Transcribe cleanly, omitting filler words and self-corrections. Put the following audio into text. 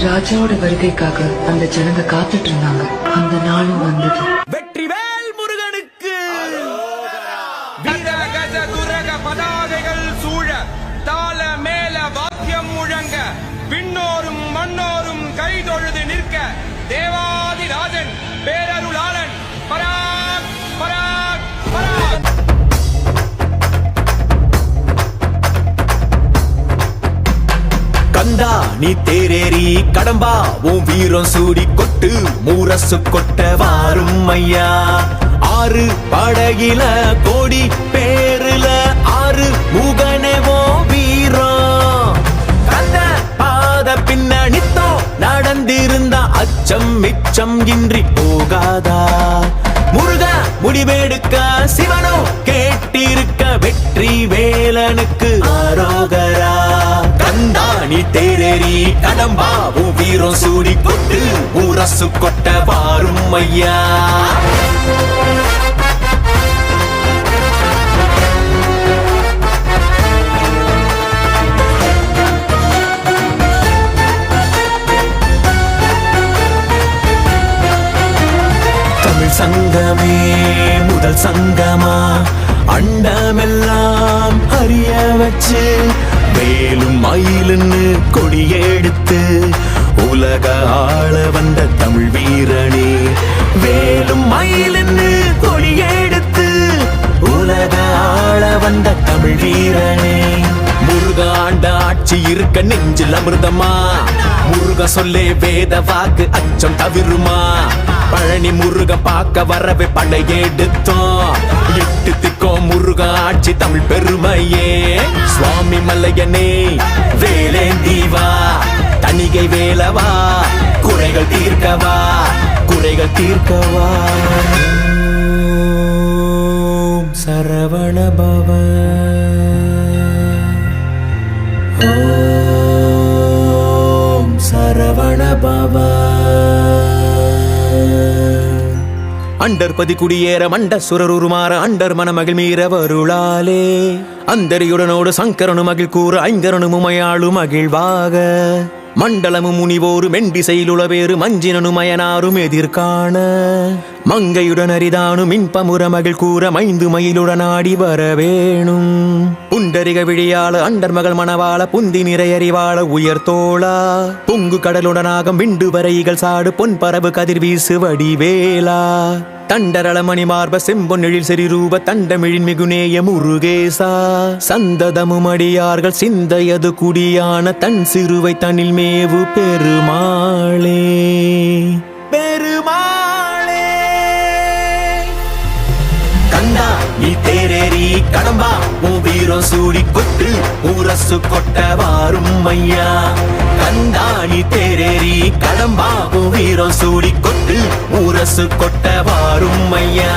ராஜாவோட வருகைக்காக அந்த ஜனங்க காத்துட்டு இருந்தாங்க. அந்த நாளும் வந்தது. வெற்றிவேல் முருகனுக்கு பதாதைகள் சூழ தாள மேல வாக்கியம் முழங்க விண்ணோரும் மண்ணோரும் கைதொழுது நிற்க தேவாதி ராஜன் பேரருளாளன் பராக் பராக் பராக். கந்தா நீ தேரேறி கடம்பா உன் வீரம் சூடி கொட்டு மூரசு கொட்ட வாரும் ஐயா. ஆறு படகில கோடி பேருல ஆறு முகனேவோ வீரம். கந்த பாத பின்னணித்தோ நடந்திருந்த அச்சம் மிச்சம் இன்றி போகாதா. முருக முடிவெடுக்க சிவனோ கேட்டிருக்க வெற்றி வேலனுக்கு ஆரோகரா. கந்தாணி தேரேறி கடம்பாவும் வீரம் சூடி கொட்டு ஊரசு கொட்ட வாரும் ஐயா. தமிழ் சங்கமே முதல் சங்கமா அண்டமெல்லாம் அறிய வச்சு வேலும் மயிலுன்னு கொடியெடுத்து உலக ஆள வந்த தமிழ் வீரனே. வேலும் மயிலுன்னு கொடியெடுத்து உலக ஆள வந்த தமிழ் வீரனே. முருக ஆண்ட ஆட்சி இருக்க நெஞ்சில் அமிர்தமா. முருக சொல்லே வேத வாக்கு அச்சம் தவிருமா. பழனி முருக பார்க்க வரவே படையெடுத்தோம். எட்டு திக்கோ முருக ஆட்சி தமிழ் பெருமையே. சுவாமி மல்லையனே வேலேந்தீவா தணிகை வேலவா குறைகள் தீர்க்கவா குறைகள் தீர்க்கவா. சரவண பவ ஓம் சரவண பவ. அண்டர் பதி குடியேற மண்ட சுரருமாற அண்டர் மனமகிழ் மீற வருளாலே. அந்தரியுடனோடு சங்கரனு மகிழ் கூற ஐங்கரனு முமையாளு மகிழ்வாக. மண்டலமும் முனிவோரு மெண்டிசையிலுளவேறு மஞ்சினனு மயனாரும் எதிர்காண. மங்கையுடன் அரிதானு மின்பமுற மகிழ் கூற மைந்து மயிலுடன் ஆடி வரவேணும். புண்டரிக விழியாள அண்டர் மகள் மணவாள புந்தி நிறையறிவாள உயர்த்தோளா. பொங்கு கடலுடனாகம் விண்டு வரைகள் சாடு பொன் பரவு கதிர் வீசு வடிவேலா. தண்டரளமணி மார்ப செம்பொன்னெழில் செறிரூப தண்டமிழின் மிகுநேய முருகேசா. சந்ததமும் அடியார்கள் சிந்தையது குடியான தன் சிறுவை தனில் மேவு பெருமாளே பெருமாளே. கந்தா நீ தேரேறி கடம்பா உன் வீரம் சூடி கொட்டு ஊரசு கொட்ட வாரும் ஐயா. கந்தா நீ தேரேறி கடம்பா உன் வீரம் சூடி கொட்டு ஊரசு கொட்ட வாரும் ஐயா.